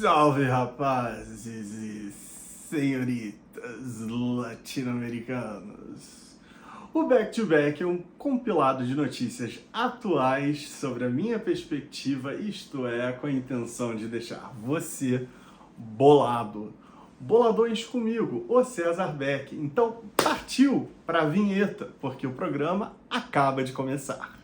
Salve, rapazes e senhoritas latino-americanos! O Back to Back é um compilado de notícias atuais sobre a minha perspectiva, isto é, com a intenção de deixar você bolado. Boladões comigo, o César Beck. Então, partiu para a vinheta, porque o programa acaba de começar.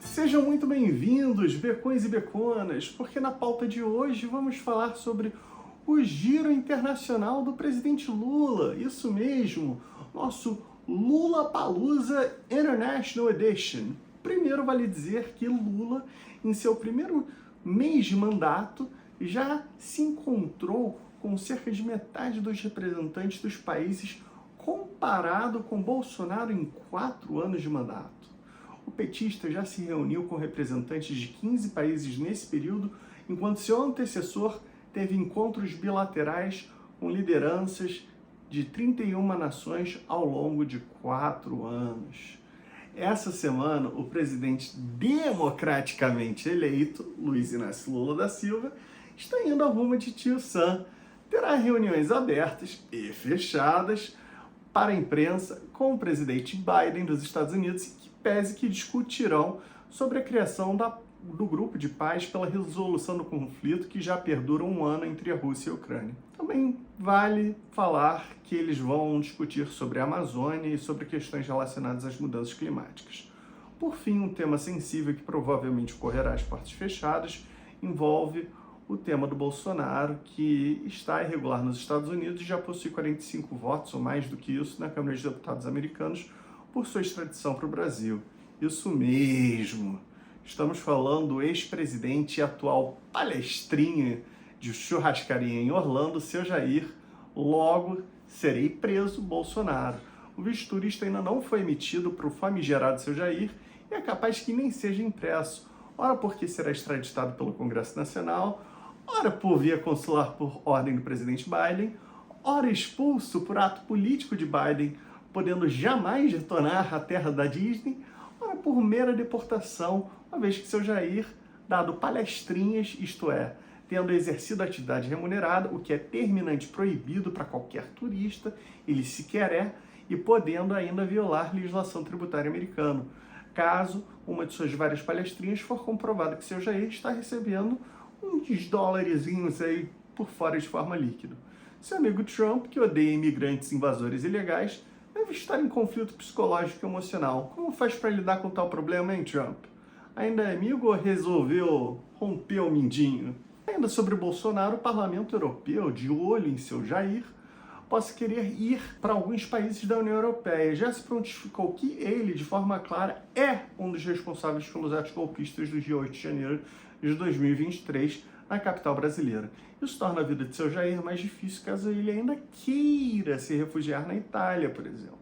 Sejam muito bem-vindos, becões e beconas, porque na pauta de hoje vamos falar sobre o giro internacional do presidente Lula. Isso mesmo, nosso Lulapalooza International Edition. Primeiro vale dizer que Lula, em seu primeiro mês de mandato, já se encontrou com cerca de metade dos representantes dos países comparado com Bolsonaro em 4 anos de mandato. O petista já se reuniu com representantes de 15 países nesse período, enquanto seu antecessor teve encontros bilaterais com lideranças de 31 nações ao longo de 4 anos. Essa semana, o presidente democraticamente eleito, Luiz Inácio Lula da Silva, está indo ao rumo de Tio Sam. Terá reuniões abertas e fechadas para a imprensa com o presidente Biden dos Estados Unidos, que discutirão sobre a criação do grupo de paz pela resolução do conflito que já perdura 1 ano entre a Rússia e a Ucrânia. Também vale falar que eles vão discutir sobre a Amazônia e sobre questões relacionadas às mudanças climáticas. Por fim, um tema sensível que provavelmente ocorrerá às portas fechadas envolve o tema do Bolsonaro, que está irregular nos Estados Unidos e já possui 45 votos ou mais do que isso na Câmara de Deputados americanos, por sua extradição para o Brasil. Isso mesmo! Estamos falando do ex-presidente e atual palestrinha de churrascaria em Orlando, seu Jair. Logo, serei preso, Bolsonaro. O visto turista ainda não foi emitido para o famigerado seu Jair e é capaz que nem seja impresso. Ora porque será extraditado pelo Congresso Nacional, ora por via consular por ordem do presidente Biden, ora expulso por ato político de Biden, podendo jamais retornar à terra da Disney, ora por mera deportação, uma vez que seu Jair, dado palestrinhas, isto é, tendo exercido atividade remunerada, o que é terminante proibido para qualquer turista, ele sequer é, e podendo ainda violar legislação tributária americana, caso uma de suas várias palestrinhas for comprovado que seu Jair está recebendo uns dólarezinhos aí por fora de forma líquida. Seu amigo Trump, que odeia imigrantes invasores ilegais, deve estar em conflito psicológico e emocional. Como faz para lidar com tal problema, hein, Trump? Ainda é amigo ou resolveu romper o mindinho? Ainda sobre o Bolsonaro, o Parlamento Europeu, de olho em seu Jair, possa querer ir para alguns países da União Europeia. Já se prontificou que ele, de forma clara, é um dos responsáveis pelos atos golpistas do dia 8 de janeiro de 2023 na capital brasileira. Isso torna a vida de seu Jair mais difícil caso ele ainda queira se refugiar na Itália, por exemplo.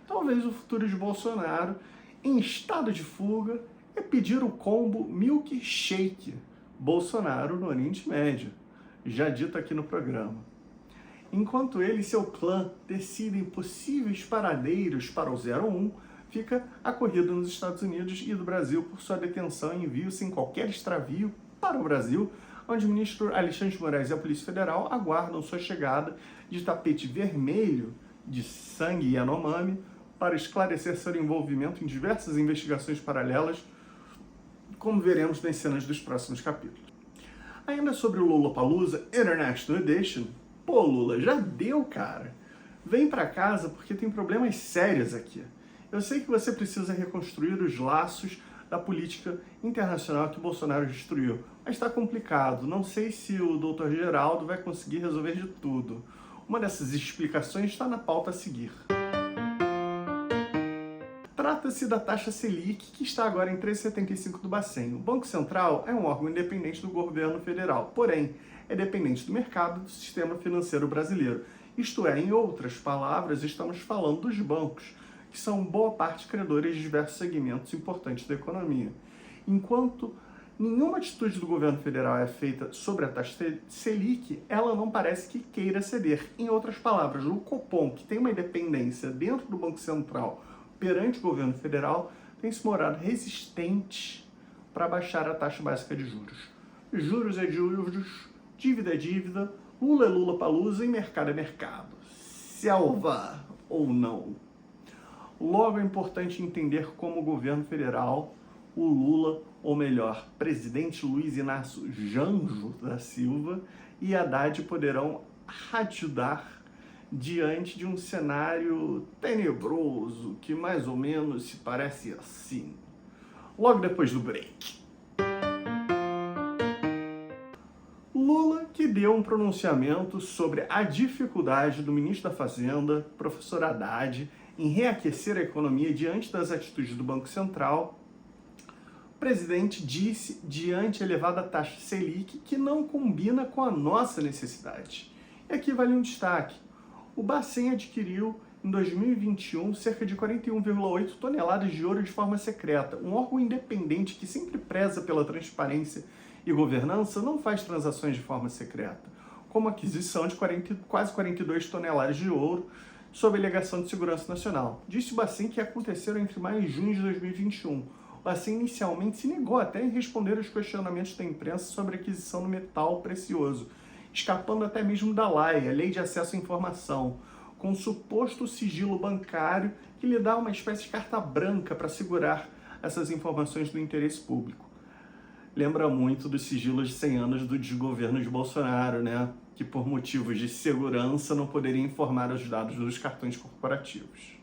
Talvez o futuro de Bolsonaro, em estado de fuga, é pedir o combo milkshake Bolsonaro no Oriente Médio, já dito aqui no programa. Enquanto ele e seu clã decidem possíveis paradeiros para o 01, fica a corrida nos Estados Unidos e do Brasil por sua detenção e envio sem qualquer extravio para o Brasil, onde o ministro Alexandre de Moraes e a Polícia Federal aguardam sua chegada de tapete vermelho de sangue Yanomami para esclarecer seu envolvimento em diversas investigações paralelas, como veremos nas cenas dos próximos capítulos. Ainda sobre o Lulapalooza International Edition, pô, Lula, já deu, cara. Vem pra casa porque tem problemas sérios aqui. Eu sei que você precisa reconstruir os laços da política internacional que Bolsonaro destruiu, mas está complicado. Não sei se o Dr. Geraldo vai conseguir resolver de tudo. Uma dessas explicações está na pauta a seguir. Trata-se da taxa Selic, que está agora em 3,75 do Bacen. O Banco Central é um órgão independente do governo federal, porém, é dependente do mercado do sistema financeiro brasileiro. Isto é, em outras palavras, estamos falando dos bancos, que são boa parte credores de diversos segmentos importantes da economia. Enquanto nenhuma atitude do governo federal é feita sobre a taxa Selic, ela não parece que queira ceder. Em outras palavras, o Copom, que tem uma independência dentro do Banco Central perante o governo federal, têm se mostrado resistentes para baixar a taxa básica de juros. Juros é juros, dívida é dívida, Lula é Lula palusa e mercado é mercado. Selva ou não. Logo é importante entender como o governo federal, o Lula, ou melhor, presidente Luiz Inácio Janjo da Silva e Haddad poderão ajudar diante de um cenário tenebroso que mais ou menos se parece assim. Logo depois do break. Lula que deu um pronunciamento sobre a dificuldade do ministro da Fazenda, professor Haddad, em reaquecer a economia diante das atitudes do Banco Central. O presidente disse, diante a elevada taxa Selic, que não combina com a nossa necessidade. E aqui vale um destaque. O Bacen adquiriu, em 2021, cerca de 41,8 toneladas de ouro de forma secreta. Um órgão independente que sempre preza pela transparência e governança não faz transações de forma secreta, como a aquisição de quase 42 toneladas de ouro sob alegação de segurança nacional. Disse o Bacen que aconteceram entre maio e junho de 2021. O Bacen inicialmente se negou até em responder aos questionamentos da imprensa sobre a aquisição do metal precioso, escapando até mesmo da LAI, a Lei de Acesso à Informação, com suposto sigilo bancário que lhe dá uma espécie de carta branca para segurar essas informações do interesse público. Lembra muito dos sigilos de 100 anos do desgoverno de Bolsonaro, né? Que por motivos de segurança não poderia informar os dados dos cartões corporativos.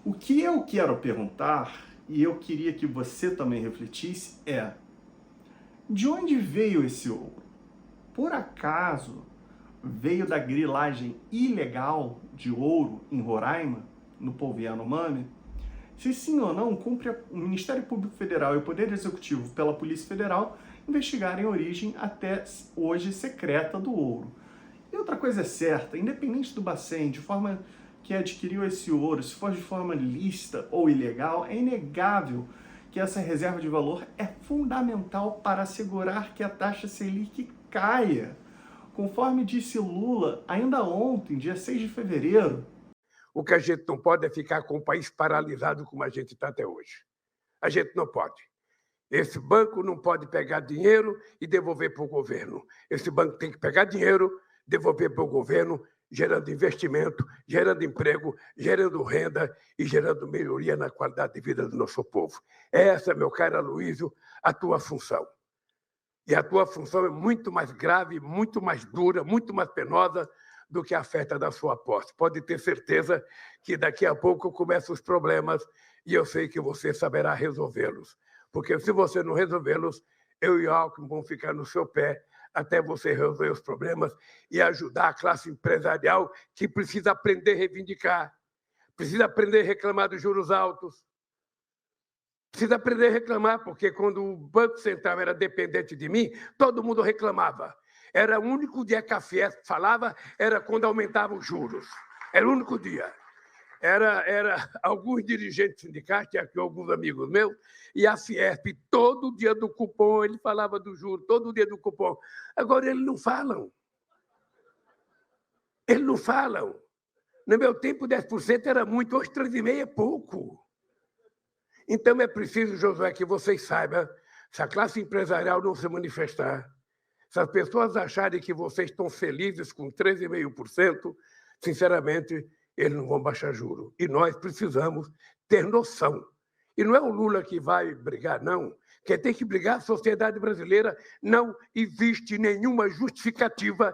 O que eu quero perguntar, e eu queria que você também refletisse, é: de onde veio esse ouro? Por acaso veio da grilagem ilegal de ouro em Roraima, no povo Yanomami? Se sim ou não, cumpre o Ministério Público Federal e o Poder Executivo pela Polícia Federal investigarem a origem até hoje secreta do ouro. E outra coisa é certa, independente do Bacen, de forma que adquiriu esse ouro, se for de forma lícita ou ilegal, é inegável que essa reserva de valor é fundamental para assegurar que a taxa Selic caia. Conforme disse Lula ainda ontem, dia 6 de fevereiro, o que a gente não pode é ficar com o país paralisado como a gente está até hoje. A gente não pode. Esse banco não pode pegar dinheiro e devolver para o governo. Esse banco tem que pegar dinheiro, devolver para o governo, gerando investimento, gerando emprego, gerando renda e gerando melhoria na qualidade de vida do nosso povo. Essa, meu caro Aloysio, a tua função. E a tua função é muito mais grave, muito mais dura, muito mais penosa do que a festa da sua posse. Pode ter certeza que daqui a pouco começam os problemas e eu sei que você saberá resolvê-los. Porque se você não resolvê-los, eu e o Alckmin vamos ficar no seu pé até você resolver os problemas e ajudar a classe empresarial que precisa aprender a reivindicar, precisa aprender a reclamar dos juros altos, precisa aprender a reclamar, porque quando o Banco Central era dependente de mim, todo mundo reclamava. Era o único dia que a Fiesp falava, era quando aumentavam os juros. Era o único dia. Era alguns dirigentes sindicais, tinha aqui alguns amigos meus, e a Fiesp, todo dia do cupom, ele falava do juro, todo dia do cupom. Agora, eles não falam. Eles não falam. No meu tempo, 10% era muito, hoje 3,5% é pouco. Então, é preciso, Josué, que vocês saibam, se a classe empresarial não se manifestar, se as pessoas acharem que vocês estão felizes com 13,5%, sinceramente, eles não vão baixar juro. E nós precisamos ter noção. E não é o Lula que vai brigar, não. Quem tem que brigar é a sociedade brasileira. Não existe nenhuma justificativa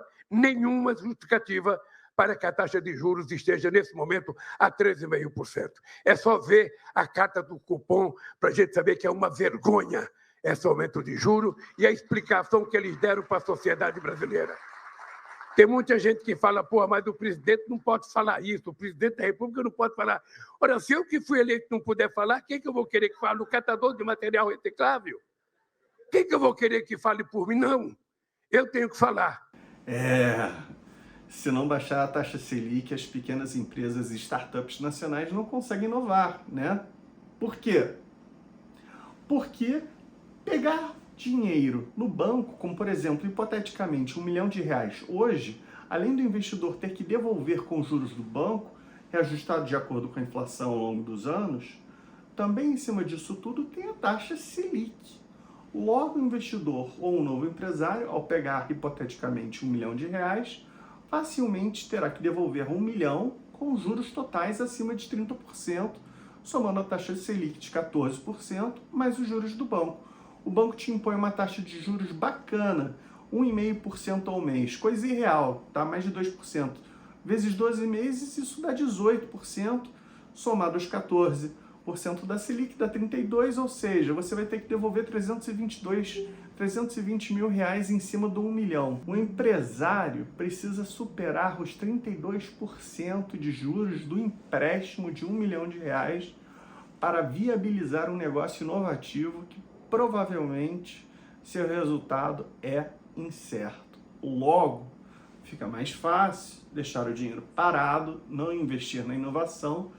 para que a taxa de juros esteja, nesse momento, a 13,5%. É só ver a carta do cupom para a gente saber que é uma vergonha esse aumento de juros e a explicação que eles deram para a sociedade brasileira. Tem muita gente que fala, pô, mas o presidente não pode falar isso, o presidente da República não pode falar. Ora, se eu que fui eleito não puder falar, quem que eu vou querer que fale? O catador de material reciclável? Quem que eu vou querer que fale por mim? Não, eu tenho que falar. Se não baixar a taxa Selic, as pequenas empresas e startups nacionais não conseguem inovar, né? Por quê? Porque pegar dinheiro no banco, como por exemplo, hipoteticamente, R$1 milhão, hoje, além do investidor ter que devolver com juros do banco, reajustado de acordo com a inflação ao longo dos anos, também em cima disso tudo tem a taxa Selic. Logo, o investidor ou um novo empresário, ao pegar hipoteticamente R$1 milhão, facilmente terá que devolver R$1 milhão com juros totais acima de 30%, somando a taxa Selic de 14%, mais os juros do banco. O banco te impõe uma taxa de juros bacana, 1,5% ao mês, coisa irreal, tá? Mais de 2%. Vezes 12 meses, isso dá 18%, somado aos 14% da Selic, dá 32%, ou seja, você vai ter que devolver 320 mil reais em cima do 1 milhão. O empresário precisa superar os 32% de juros do empréstimo de R$1 milhão para viabilizar um negócio inovativo que provavelmente seu resultado é incerto. Logo, fica mais fácil deixar o dinheiro parado, não investir na inovação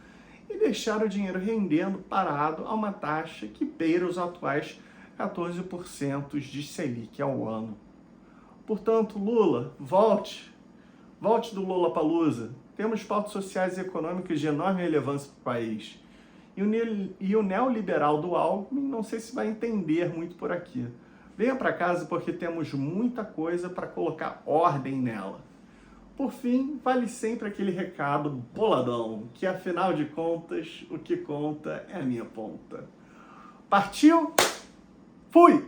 e deixar o dinheiro rendendo parado a uma taxa que beira os atuais 14% de Selic ao ano. Portanto, Lula, volte do Lollapalooza. Temos pautas sociais e econômicas de enorme relevância para o país. E o neoliberal do Alckmin não sei se vai entender muito por aqui. Venha para casa porque temos muita coisa para colocar ordem nela. Por fim, vale sempre aquele recado boladão, que afinal de contas, o que conta é a minha ponta. Partiu? Fui!